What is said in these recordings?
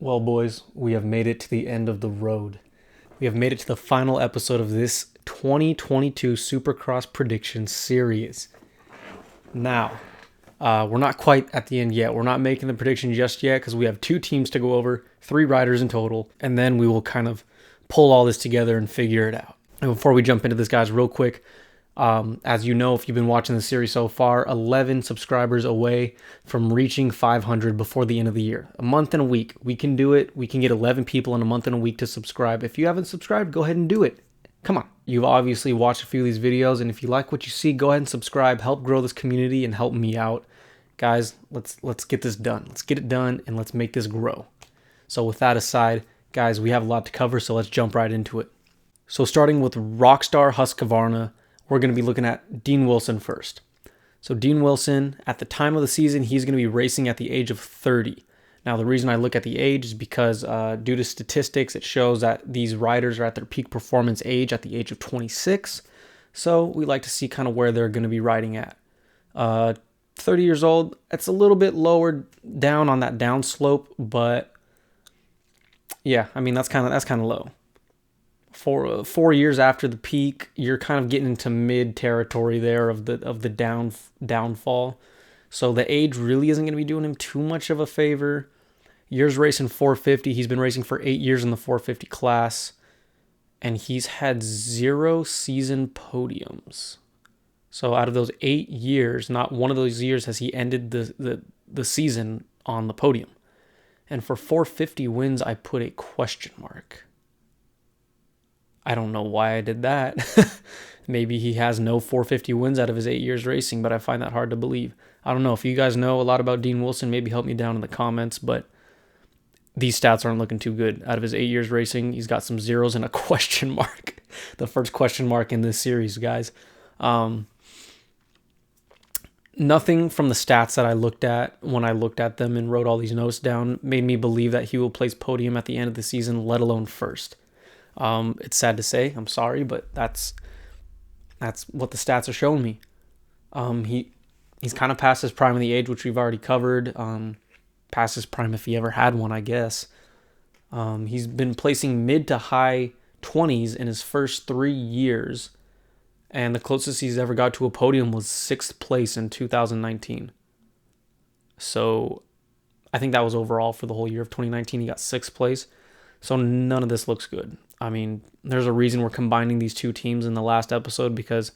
Well, boys, we have made it to the end of the road. We have made it to the final episode of this 2022 Supercross prediction series. Now, we're not quite at the end yet. We're not making the prediction just yet because we have two teams to go over, 3 riders in total, and then we will kind of pull all this together and figure it out. And before we jump into this, guys, real quick, as you know, if you've been watching the series so far, 11 subscribers away from reaching 500 before the end of the year. A month and a week. We can do it. We can get 11 people in a month and a week to subscribe. If you haven't subscribed, go ahead and do it. Come on. You've obviously watched a few of these videos, and if you like what you see, go ahead and subscribe. Help grow this community and help me out. Guys, let's get this done. Let's get it done, and let's make this grow. So with that aside, guys, we have a lot to cover, so let's jump right into it. So starting with Rockstar Husqvarna, we're going to be looking at Dean Wilson first. So Dean Wilson, at the time of the season, he's going to be racing at the age of 30. Now, the reason I look at the age is because due to statistics, it shows that these riders are at their peak performance age at the age of 26. So we like to see kind of where they're going to be riding at. 30 years old, it's a little bit lower down on that down slope, but yeah, I mean, that's kind of low. 4 years after the peak, you're kind of getting into mid territory there of the downfall. So the age really isn't going to be doing him too much of a favor. Years racing 450. He's been racing for 8 years in the 450 class, and he's had 0 season podiums. So out of those 8 years, not one of those years has he ended the season on the podium. And for 450 wins, I put a question mark. I don't know why I did that. Maybe he has no 450 wins out of his 8 years racing, but I find that hard to believe. I don't know. If you guys know a lot about Dean Wilson, maybe help me down in the comments, but these stats aren't looking too good. Out of his 8 years racing, he's got some zeros and a question mark. The first question mark in this series, guys. Nothing from the stats that I looked at when I looked at them and wrote all these notes down made me believe that he will place podium at the end of the season, let alone first. It's sad to say, I'm sorry, but that's what the stats are showing me. He's kind of past his prime of the age, which we've already covered. Past his prime if he ever had one, I guess. He's been placing mid to high 20s in his first 3 years, and the closest he's ever got to a podium was 6th place in 2019. So I think that was overall for the whole year of 2019. He got 6th place. So none of this looks good. I mean, there's a reason we're combining these two teams in the last episode, because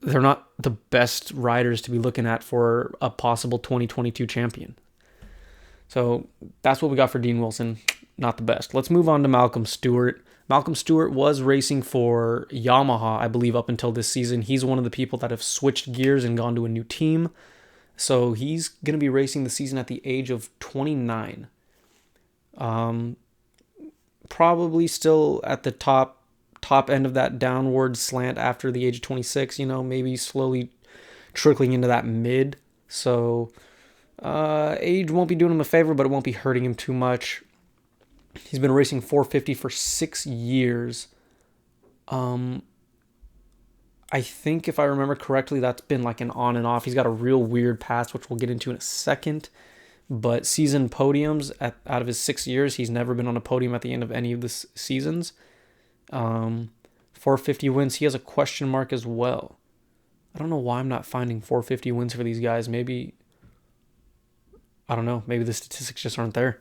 they're not the best riders to be looking at for a possible 2022 champion. So that's what we got for Dean Wilson. Not the best. Let's move on to Malcolm Stewart. Malcolm Stewart was racing for Yamaha, I believe, up until this season. He's one of the people that have switched gears and gone to a new team. So he's going to be racing the season at the age of 29. Probably still at the top end of that downward slant after the age of 26, maybe slowly trickling into that mid. So age won't be doing him a favor, but it won't be hurting him too much. He's been racing 450 for 6 years. I think if I remember correctly, that's been like an on and off. He's got a real weird past, which we'll get into in a second. But season podiums, out of his 6 years, he's never been on a podium at the end of any of the seasons. 450 wins, he has a question mark as well. I don't know why I'm not finding 450 wins for these guys. Maybe, I don't know, maybe the statistics just aren't there.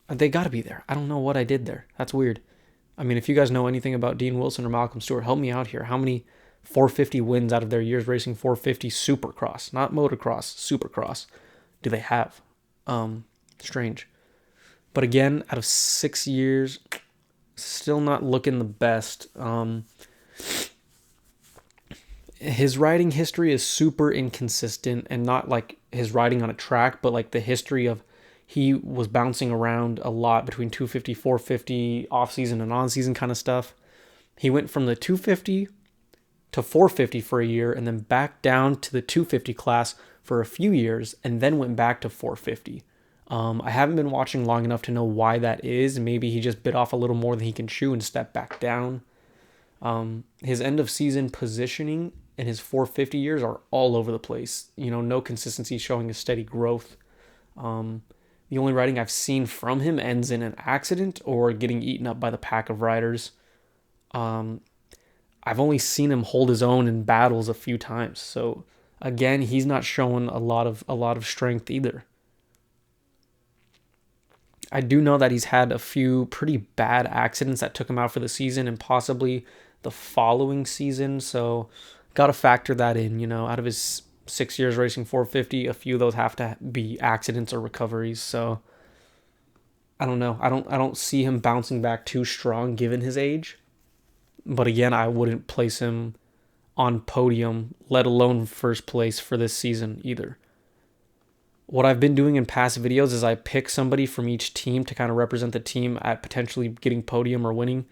They got to be there. I don't know what I did there. That's weird. I mean, if you guys know anything about Dean Wilson or Malcolm Stewart, help me out here. How many 450 wins out of their years racing 450 Supercross, not motocross, Supercross, do they have? Strange. But again, out of 6 years, still not looking the best. His riding history is super inconsistent, and not like his riding on a track, but like the history of he was bouncing around a lot between 250, 450, off-season and on-season kind of stuff. He went from the 250 to 450 for a year, and then back down to the 250 class for a few years, and then went back to 450. I haven't been watching long enough to know why that is. Maybe he just bit off a little more than he can chew and stepped back down. His end of season positioning in his 450 years are all over the place. No consistency, showing a steady growth. The The only riding I've seen from him ends in an accident or getting eaten up by the pack of riders. I've only seen him hold his own in battles a few times. So again, he's not showing a lot of strength either. I do know that he's had a few pretty bad accidents that took him out for the season and possibly the following season. So got to factor that in, out of his 6 years racing 450, a few of those have to be accidents or recoveries. So I don't know. I don't see him bouncing back too strong given his age. But again, I wouldn't place him on podium, let alone first place for this season either. What I've been doing in past videos is I pick somebody from each team to kind of represent the team at potentially getting podium or winning.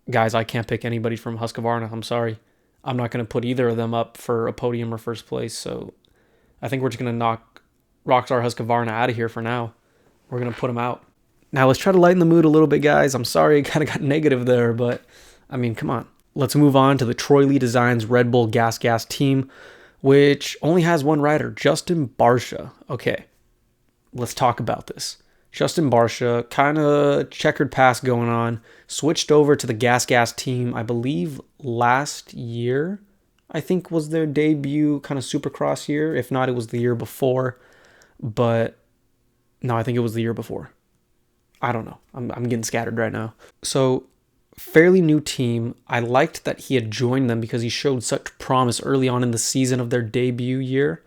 Guys, I can't pick anybody from Husqvarna. I'm sorry. I'm not going to put either of them up for a podium or first place. So I think we're just going to knock Rockstar Husqvarna out of here for now. We're going to put them out. Now let's try to lighten the mood a little bit, guys. I'm sorry I kind of got negative there, but I mean, come on. Let's move on to the Troy Lee Designs Red Bull GasGas team, which only has one rider, Justin Barcia. Okay, let's talk about this. Justin Barcia, kind of checkered past going on, switched over to the GasGas team, I believe last year, I think was their debut kind of Supercross year. If not, it was the year before. But no, I think it was the year before. I don't know. I'm getting scattered right now. So fairly new team. I liked that he had joined them because he showed such promise early on in the season of their debut year,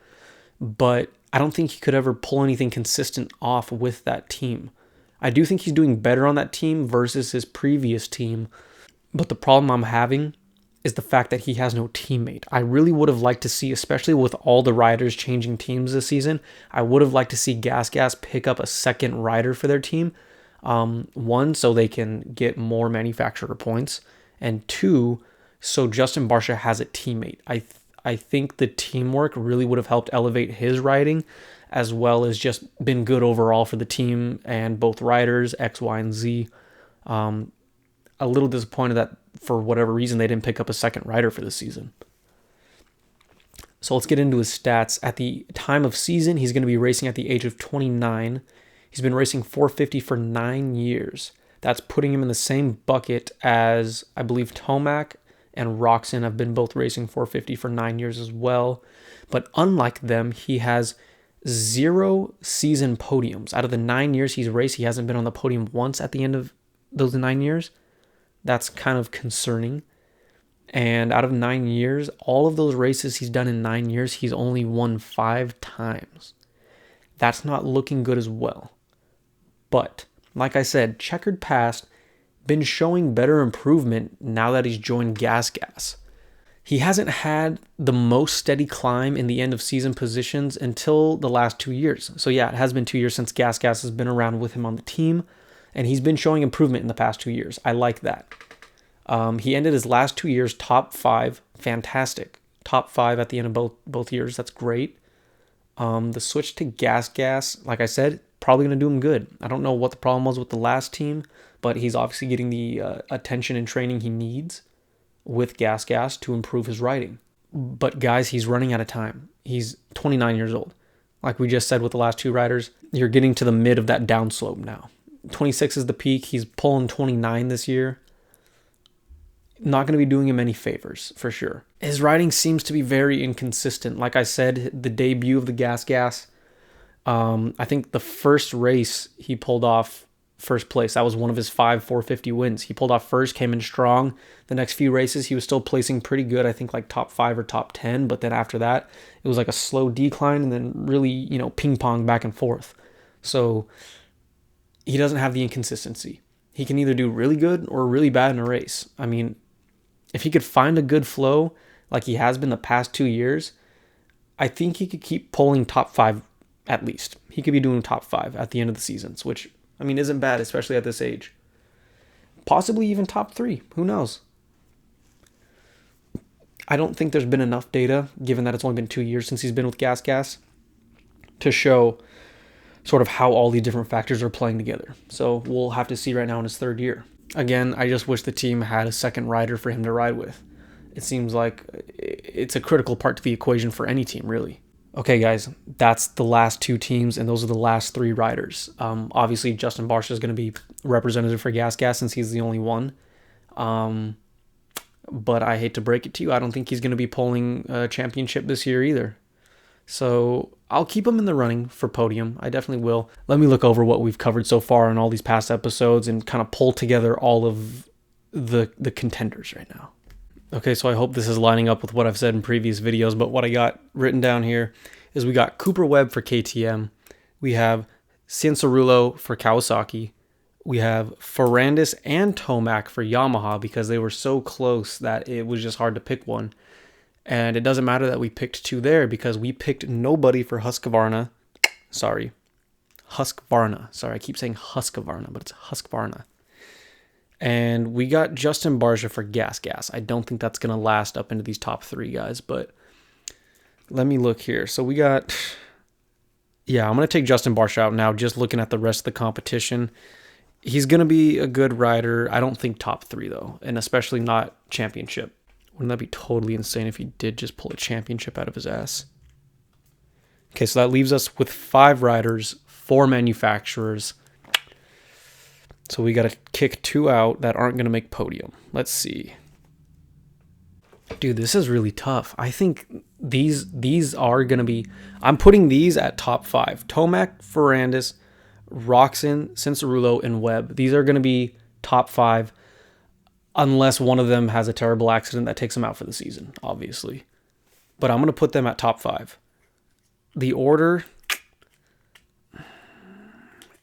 but I don't think he could ever pull anything consistent off with that team. I do think he's doing better on that team versus his previous team, but the problem I'm having is the fact that he has no teammate. I really would have liked to see, especially with all the riders changing teams this season, I would have liked to see GasGas pick up a second rider for their team. One, so they can get more manufacturer points, and two, so Justin Barcia has a teammate. I think the teamwork really would have helped elevate his riding, as well as just been good overall for the team and both riders, X, Y, and Z. A little disappointed that for whatever reason they didn't pick up a second rider for this season. So let's get into his stats. At the time of season, he's going to be racing at the age of 29. He's been racing 450 for 9 years. That's putting him in the same bucket as, I believe, Tomac and Roczen have been both racing 450 for 9 years as well. But unlike them, he has 0 season podiums. Out of the 9 years he's raced, he hasn't been on the podium once at the end of those 9 years. That's kind of concerning. And out of 9 years, all of those races he's done in 9 years, he's only won 5 times. That's not looking good as well. But, like I said, checkered past, been showing better improvement now that he's joined GasGas. He hasn't had the most steady climb in the end of season positions until the last 2 years. So yeah, it has been 2 years since GasGas has been around with him on the team, and he's been showing improvement in the past 2 years. I like that. He ended his last 2 years top 5. Fantastic. Top 5 at the end of both years. That's great. The switch to GasGas, like I said, probably going to do him good. I don't know what the problem was with the last team, but he's obviously getting the attention and training he needs with GasGas to improve his riding. But guys, he's running out of time. He's 29 years old. Like we just said with the last 2 riders, you're getting to the mid of that downslope now. 26 is the peak. He's pulling 29 this year. Not going to be doing him any favors, for sure. His riding seems to be very inconsistent. Like I said, the debut of the GasGas, I think the first race he pulled off first place. That was one of his 5 450 wins. He pulled off first, came in strong. The next few races, he was still placing pretty good. I think like top 5 or top 10. But then after that, it was like a slow decline and then really, ping pong back and forth. So he doesn't have the inconsistency. He can either do really good or really bad in a race. I mean, if he could find a good flow like he has been the past 2 years, I think he could keep pulling top 5 at least. He could be doing top 5 at the end of the seasons, which, I mean, isn't bad, especially at this age. Possibly even top 3. Who knows? I don't think there's been enough data, given that it's only been 2 years since he's been with GasGas, to show sort of how all these different factors are playing together. So we'll have to see right now in his 3rd year. Again, I just wish the team had a second rider for him to ride with. It seems like it's a critical part to the equation for any team, really. Okay, guys, that's the last two teams, and those are the last three riders. Obviously, Justin Barcia is going to be representative for GasGas since he's the only one. But I hate to break it to you, I don't think he's going to be pulling a championship this year either. So I'll keep him in the running for podium. I definitely will. Let me look over what we've covered so far in all these past episodes and kind of pull together all of the contenders right now. Okay, so I hope this is lining up with what I've said in previous videos, but what I got written down here is we got Cooper Webb for KTM. We have Cianciarulo for Kawasaki. We have Ferrandis and Tomac for Yamaha because they were so close that it was just hard to pick one. And it doesn't matter that we picked two there because we picked nobody for Husqvarna. Sorry, I keep saying Husqvarna, but it's Husqvarna. And we got Justin Barcia for GasGas. I don't think that's going to last up into these top three guys, but let me look here. So we got, yeah, I'm going to take Justin Barcia out now, just looking at the rest of the competition. He's going to be a good rider. I don't think top three, though, and especially not championship. Wouldn't that be totally insane if he did just pull a championship out of his ass? Okay, so that leaves us with 5 riders, 4 manufacturers. So we got to kick 2 out that aren't going to make podium. Let's see. Dude, this is really tough. I think these are going to be... I'm putting these at top 5. Tomac, Ferrandis, Roczen, Cianciarulo, and Webb. These are going to be top 5 unless one of them has a terrible accident that takes them out for the season, obviously. But I'm going to put them at top 5. The order...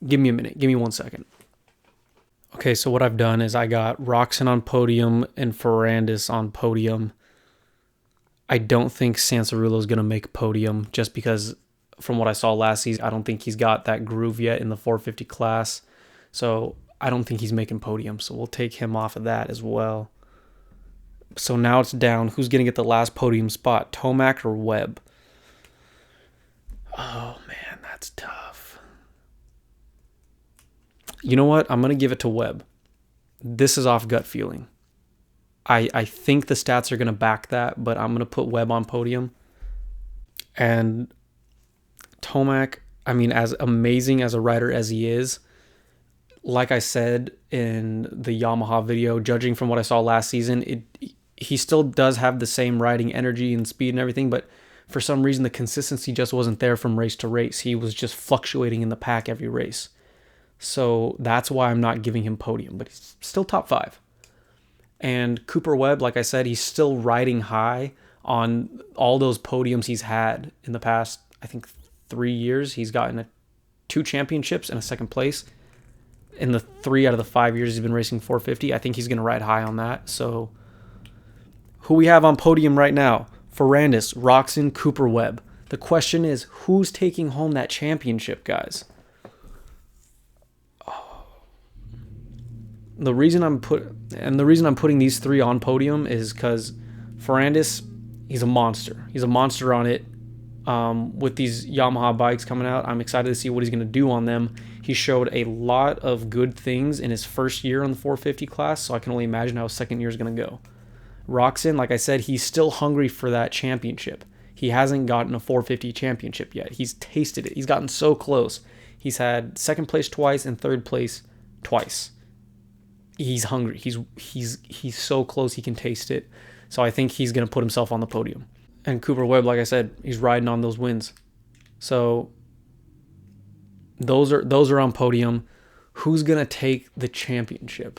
Give me a minute. Give me 1 second. Okay, so what I've done is I got Roczen on podium and Ferrandis on podium. I don't think Cianciarulo is going to make podium just because from what I saw last season, I don't think he's got that groove yet in the 450 class. So I don't think he's making podium. So we'll take him off of that as well. So now it's down. Who's going to get the last podium spot? Tomac or Webb? Oh, man, that's tough. You know what? I'm going to give it to Webb. This is off gut feeling. I think the stats are going to back that, but I'm going to put Webb on podium. And Tomac, I mean, as amazing as a rider as he is, like I said in the Yamaha video, judging from what I saw last season, he still does have the same riding energy and speed and everything, but for some reason the consistency just wasn't there from race to race. He was just fluctuating in the pack every race. So that's why I'm not giving him podium, but he's still top 5. And Cooper Webb, like I said, he's still riding high on all those podiums he's had in the past, I think, 3 years. He's gotten 2 championships and a second place. In the 3 out of the 5 years he's been racing 450, I think he's going to ride high on that. So who we have on podium right now? Ferrandis, Roczen, Cooper Webb. The question is, who's taking home that championship, guys? The reason I'm putting these 3 on podium is because Ferrandis, he's a monster. He's a monster on it. With these Yamaha bikes coming out, I'm excited to see what he's going to do on them. He showed a lot of good things in his first year on the 450 class, so I can only imagine how his second year is going to go. Roczen, like I said, he's still hungry for that championship. He hasn't gotten a 450 championship yet. He's tasted it. He's gotten so close. He's had second place twice and third place twice. He's hungry. He's so close he can taste it. So I think he's going to put himself on the podium. And Cooper Webb, like I said, he's riding on those wins. So those are on podium. Who's going to take the championship?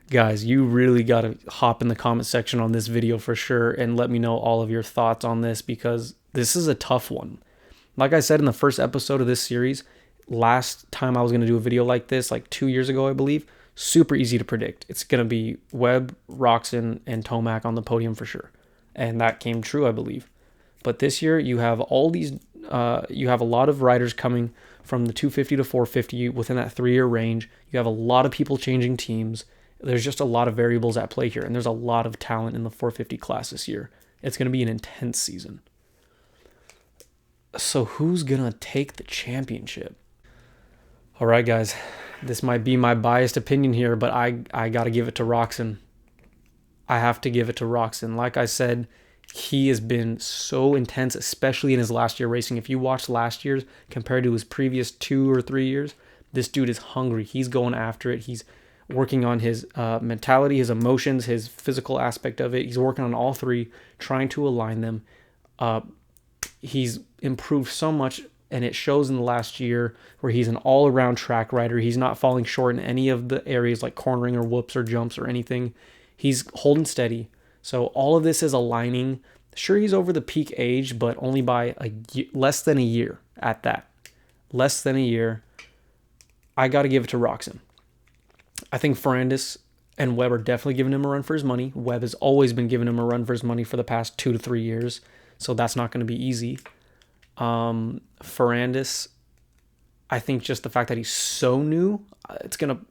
Guys, you really got to hop in the comment section on this video for sure and let me know all of your thoughts on this because this is a tough one. Like I said in the first episode of this series, last time I was going to do a video like this, like 2 years ago, I believe, super easy to predict. It's going to be Webb, Roczen, and Tomac on the podium for sure. And that came true, I believe. But this year, you have all these, you have a lot of riders coming from the 250 to 450 within that 3-year range. You have a lot of people changing teams. There's just a lot of variables at play here. And there's a lot of talent in the 450 class this year. It's going to be an intense season. So who's going to take the championship? All right, guys, this might be my biased opinion here, but I got to give it to Roczen. I have to give it to Roczen. Like I said, he has been so intense, especially in his last year racing. If you watch last year's compared to his previous 2 or 3 years, this dude is hungry. He's going after it. He's working on his mentality, his emotions, his physical aspect of it. He's working on all three, trying to align them. He's improved so much, and it shows in the last year where he's an all-around track rider. He's not falling short in any of the areas like cornering or whoops or jumps or anything. He's holding steady. So all of this is aligning. Sure, he's over the peak age, but only by less than a year at that. Less than a year. I got to give it to Roczen. I think Ferrandis and Webb are definitely giving him a run for his money. Webb has always been giving him a run for his money for the past 2 to 3 years, so that's not going to be easy. Ferrandis, I think just the fact that he's so new, it's going to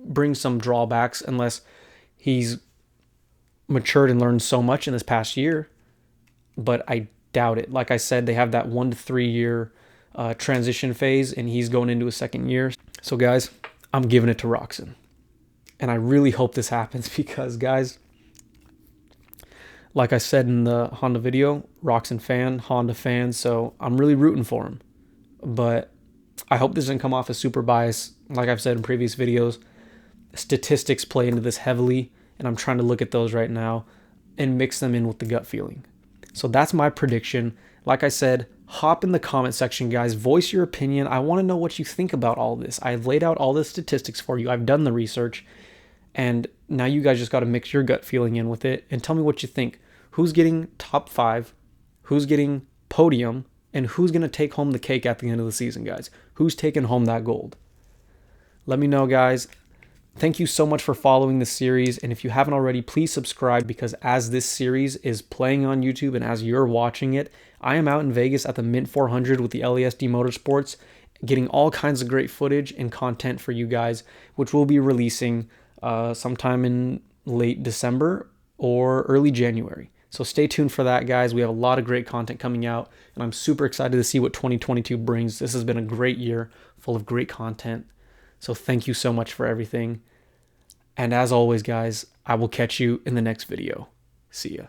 bring some drawbacks unless he's matured and learned so much in this past year, but I doubt it. Like I said, they have that 1 to 3 year transition phase, and he's going into his second year. So guys, I'm giving it to Roczen. And I really hope this happens because, guys, like I said in the Honda video, Roczen fan, Honda fan, so I'm really rooting for him. But I hope this doesn't come off as super biased. Like I've said in previous videos, statistics play into this heavily, and I'm trying to look at those right now and mix them in with the gut feeling. So that's my prediction. Like I said, hop in the comment section, guys. Voice your opinion. I want to know what you think about all this. I've laid out all the statistics for you. I've done the research. And now you guys just got to mix your gut feeling in with it and tell me what you think. Who's getting top 5? Who's getting podium? And who's going to take home the cake at the end of the season, guys? Who's taking home that gold? Let me know, guys. Thank you so much for following this series. And if you haven't already, please subscribe, because as this series is playing on YouTube and as you're watching it, I am out in Vegas at the Mint 400 with the LASD Motorsports, getting all kinds of great footage and content for you guys, which we'll be releasing sometime in late December or early January. So stay tuned for that, guys. We have a lot of great content coming out, and I'm super excited to see what 2022 brings. This has been a great year full of great content. So thank you so much for everything. And as always, guys, I will catch you in the next video. See ya.